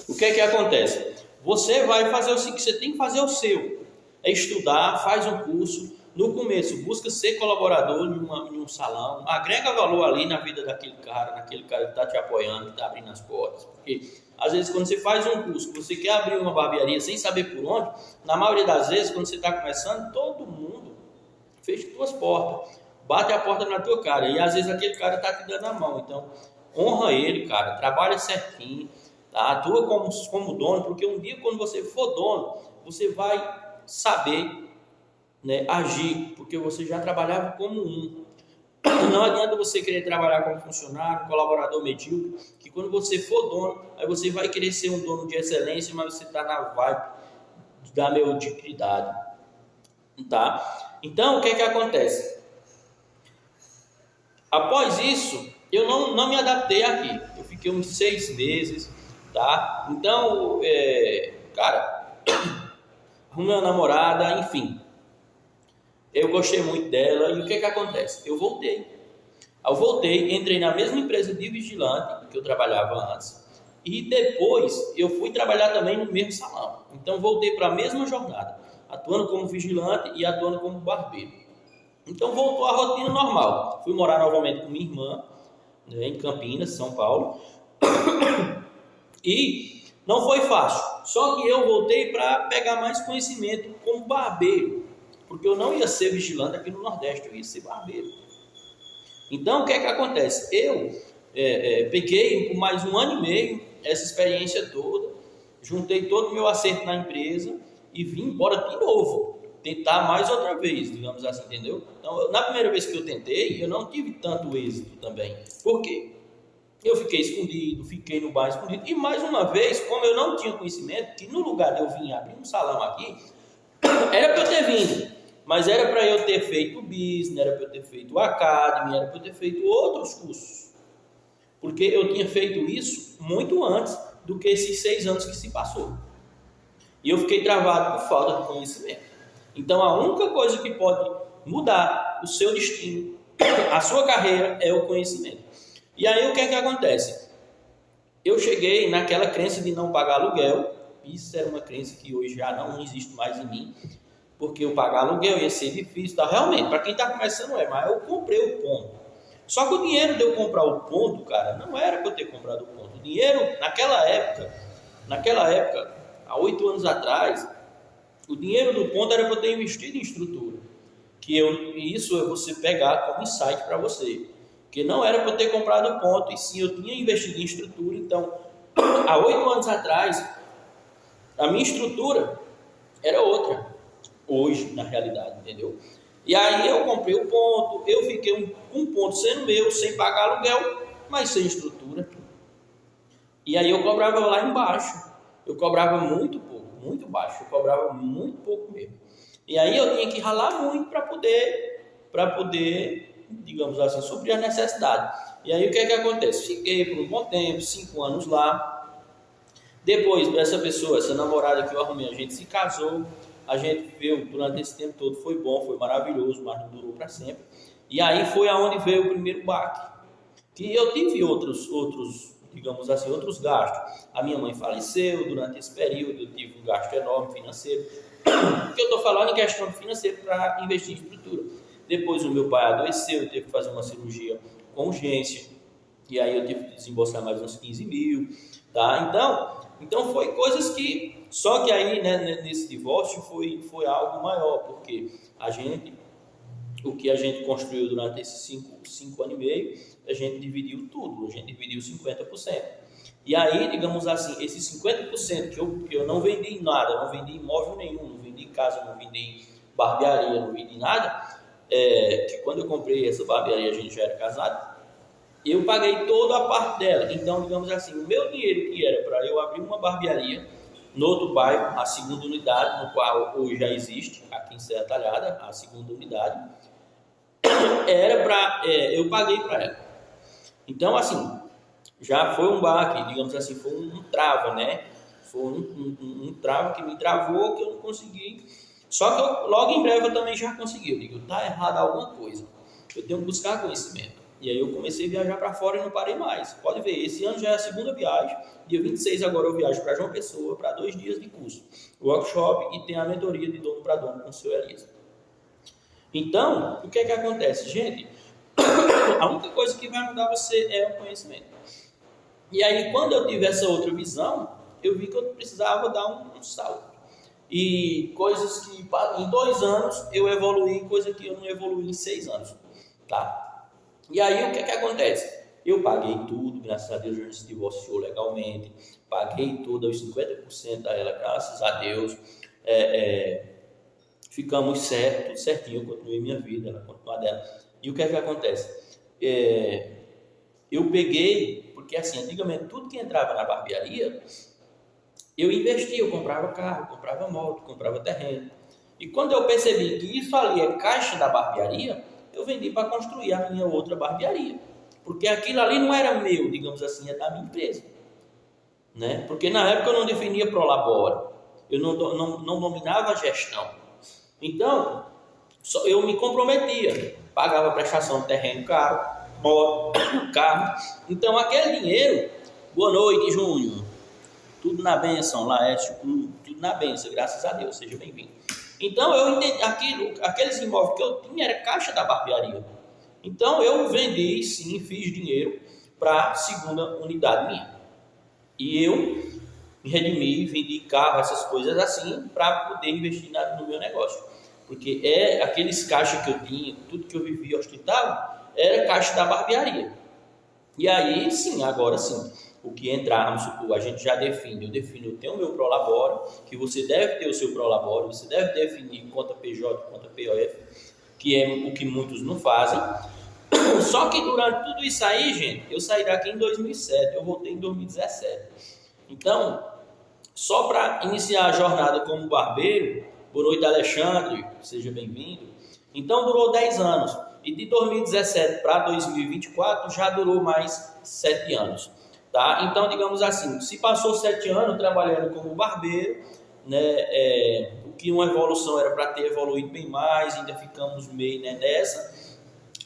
O que é que acontece? Você vai fazer o seguinte, você tem que fazer o seu. É estudar, faz um curso. No começo, busca ser colaborador em um salão. Agrega valor ali na vida naquele cara que está te apoiando, que está abrindo as portas. Porque, às vezes, quando você faz um curso, você quer abrir uma barbearia sem saber por onde, na maioria das vezes, quando você está começando, todo mundo fecha suas portas. Bate a porta na tua cara. E, às vezes, aquele cara está te dando a mão. Então, honra ele, cara. Trabalha certinho. Tá? Atua como dono, porque um dia, quando você for dono, você vai saber, né, agir, porque você já trabalhava como um. Não adianta você querer trabalhar como funcionário, colaborador medíocre, que quando você for dono, aí você vai querer ser um dono de excelência, mas você está na vibe da mediocridade, tá? Então, o que é que acontece? Após isso, eu não me adaptei aqui. Eu fiquei uns 6 meses, tá? Então, cara, arrumei uma namorada, enfim. Eu gostei muito dela e o que acontece? Eu voltei, entrei na mesma empresa de vigilante que eu trabalhava antes e depois eu fui trabalhar também no mesmo salão. Então voltei para a mesma jornada, atuando como vigilante e atuando como barbeiro. Então voltou a rotina normal. Fui morar novamente com minha irmã, né, em Campinas, São Paulo, e não foi fácil. Só que eu voltei para pegar mais conhecimento como barbeiro, porque eu não ia ser vigilante aqui no Nordeste, eu ia ser barbeiro. Então, o que é que acontece? Eu peguei por mais 1 ano e meio essa experiência toda, juntei todo o meu acerto na empresa e vim embora de novo, tentar mais outra vez, digamos assim, entendeu? Então, na primeira vez que eu tentei, eu não tive tanto êxito também. Por quê? Eu fiquei escondido, fiquei no bar escondido. E mais uma vez, como eu não tinha conhecimento, que no lugar de eu vir abrir um salão aqui, era para eu ter vindo. Mas era para eu ter feito o business, era para eu ter feito o academy, era para eu ter feito outros cursos. Porque eu tinha feito isso muito antes do que esses 6 anos que se passou. E eu fiquei travado por falta de conhecimento. Então a única coisa que pode mudar o seu destino, a sua carreira, é o conhecimento. E aí o que é que acontece? Eu cheguei naquela crença de não pagar aluguel. Isso era uma crença que hoje já não existe mais em mim, porque eu pagar aluguel ia ser difícil, tá? Realmente, para quem está começando mas eu comprei o ponto. Só que o dinheiro de eu comprar o ponto, cara, não era para eu ter comprado o ponto. O dinheiro, naquela época, há 8 anos atrás, o dinheiro do ponto era para eu ter investido em estrutura. Isso é você pegar como insight para você. Que não era para eu ter comprado o ponto, e sim eu tinha investido em estrutura. Então, há 8 anos atrás, a minha estrutura era outra. Hoje, na realidade, entendeu? E aí eu comprei o ponto, eu fiquei um ponto sendo meu, sem pagar aluguel, mas sem estrutura. E aí eu cobrava lá embaixo, eu cobrava muito pouco, muito baixo, eu cobrava muito pouco mesmo. E aí eu tinha que ralar muito para poder, digamos assim, suprir a necessidade. E aí o que é que acontece? Fiquei por um bom tempo, 5 anos lá. Depois, essa pessoa, essa namorada que eu arrumei, a gente se casou. A gente viu durante esse tempo todo, foi bom, foi maravilhoso, mas não durou para sempre. E aí foi aonde veio o primeiro baque. Que eu tive outros, digamos assim, outros gastos. A minha mãe faleceu durante esse período, eu tive um gasto enorme financeiro. Porque eu estou falando em questão financeira para investir em estrutura. Depois o meu pai adoeceu, eu tive que fazer uma cirurgia com urgência. E aí eu tive que desembolsar mais uns 15 mil. Tá? Então foi coisas que... Só que aí, né, nesse divórcio foi algo maior, porque o que a gente construiu durante esses 5 anos e meio, a gente dividiu tudo, a gente dividiu 50%. E aí, digamos assim, esses 50% que eu não vendi nada, não vendi imóvel nenhum, não vendi casa, não vendi barbearia, não vendi nada, que quando eu comprei essa barbearia, a gente já era casado, eu paguei toda a parte dela. Então, digamos assim, o meu dinheiro que era para eu abrir uma barbearia no outro bairro, a segunda unidade, no qual hoje já existe, aqui em Serra Talhada, a segunda unidade, eu paguei para ela. Então, assim, já foi um baque, digamos assim, foi um trava, né? Foi um trava que me travou, que eu não consegui. Só que logo em breve eu também já consegui. Eu digo, tá errado alguma coisa. Eu tenho que buscar conhecimento. E aí eu comecei a viajar para fora e não parei mais. Pode ver, esse ano já é a segunda viagem. Dia 26 agora eu viajo para João Pessoa para 2 dias de curso. Workshop e tem a mentoria de dono para dono com o seu Elias. Então, o que é que acontece? Gente, a única coisa que vai mudar você é o conhecimento. E aí, quando eu tive essa outra visão, eu vi que eu precisava dar um salto. E coisas que em 2 anos eu evoluí, coisa que eu não evoluí em 6 anos. Tá? E aí, o que é que acontece? Eu paguei tudo, graças a Deus, a gente se divorciou legalmente. Paguei tudo, os 50% a ela, graças a Deus. Ficamos certinho, eu continuei minha vida, ela continuou dela. E o que é que acontece? Eu peguei, porque assim, antigamente tudo que entrava na barbearia, eu investia, eu comprava carro, comprava moto, comprava terreno. E quando eu percebi que isso ali é caixa da barbearia, eu vendi para construir a minha outra barbearia. Porque aquilo ali não era meu, digamos assim, é da minha empresa. Né? Porque na época eu não definia Prolabore, eu não dominava a gestão. Então, eu me comprometia, pagava prestação de terreno caro, moto, carro. Então, aquele dinheiro, boa noite, Júnior, tudo na bênção, Laércio, tudo na bênção, graças a Deus, seja bem-vindo. Então, eu entendi, aqueles imóveis que eu tinha era caixa da barbearia. Então, eu vendi, sim, fiz dinheiro para a segunda unidade minha. E eu me redimi, vendi carro, essas coisas assim, para poder investir no meu negócio. Porque aqueles caixas que eu tinha, tudo que eu vivia ostentava, era caixa da barbearia. E aí, sim, agora sim, o que entrar, vamos supor, a gente já define, eu tenho o meu Prolabore, que você deve ter o seu Prolabore, você deve definir conta PJ, conta POF, que é o que muitos não fazem. Só que durante tudo isso aí, gente, eu saí daqui em 2007, eu voltei em 2017. Então, só para iniciar a jornada como barbeiro, boa noite, Alexandre, seja bem-vindo. Então, durou 10 anos. E de 2017 para 2024, já durou mais 7 anos. Tá? Então, digamos assim, se passou 7 anos trabalhando como barbeiro, né, o que uma evolução era para ter evoluído bem mais, ainda ficamos meio nessa.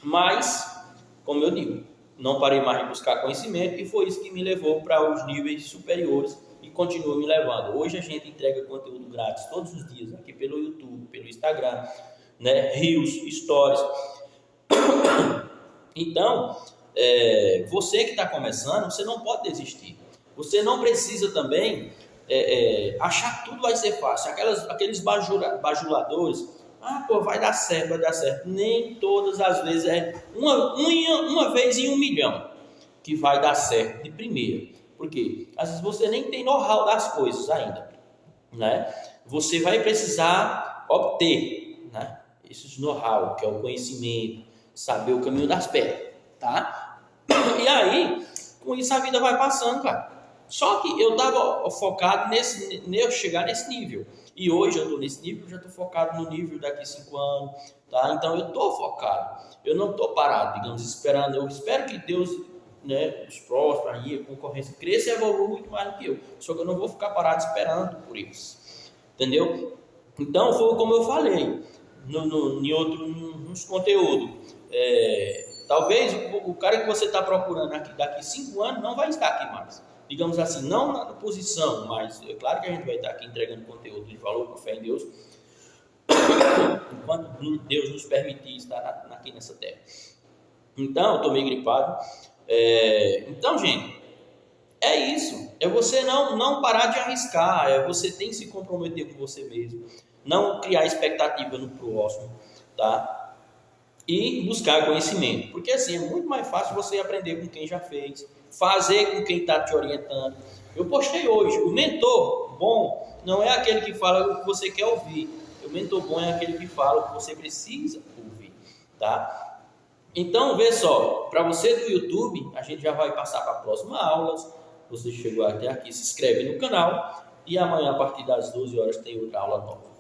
Mas, como eu digo, não parei mais de buscar conhecimento e foi isso que me levou para os níveis superiores e continua me levando. Hoje a gente entrega conteúdo grátis todos os dias, aqui pelo YouTube, pelo Instagram, né, Reels, Stories. Então, você que está começando, você não pode desistir. Você não precisa também achar que tudo vai ser fácil. Aqueles bajuladores, vai dar certo, vai dar certo. Nem todas as vezes é uma vez em 1 milhão que vai dar certo de primeira. Por quê? Às vezes você nem tem know-how das coisas ainda, né? Você vai precisar obter, né, esses know-how, que é o conhecimento, saber o caminho das pedras, tá? E aí, com isso a vida vai passando, cara. Só que eu estava focado eu chegar nesse nível. E hoje eu estou nesse nível, já estou focado no nível daqui 5 anos, tá? Então eu estou focado. Eu não estou parado, digamos, esperando. Eu espero que Deus, né, os próximos, aí, a concorrência cresça e evolua muito mais do que eu. Só que eu não vou ficar parado esperando por isso. Entendeu? Então, foi como eu falei nos conteúdos. Talvez o cara que você está procurando aqui daqui 5 anos não vai estar aqui mais. Digamos assim, não na posição, mas é claro que a gente vai estar aqui entregando conteúdo de valor, com fé em Deus, enquanto Deus nos permitir estar aqui nessa terra. Então, eu estou meio gripado. Então, gente, é isso. É você não parar de arriscar. Você tem que se comprometer com você mesmo. Não criar expectativa no próximo, tá? E buscar conhecimento. Porque assim, é muito mais fácil você aprender com quem já fez, fazer com quem está te orientando. Eu postei hoje, o mentor bom não é aquele que fala o que você quer ouvir. O mentor bom é aquele que fala o que você precisa ouvir, tá? Então, vê só, para você do YouTube, a gente já vai passar para a próxima aula. Você chegou até aqui, se inscreve no canal e amanhã, a partir das 12 horas, tem outra aula nova.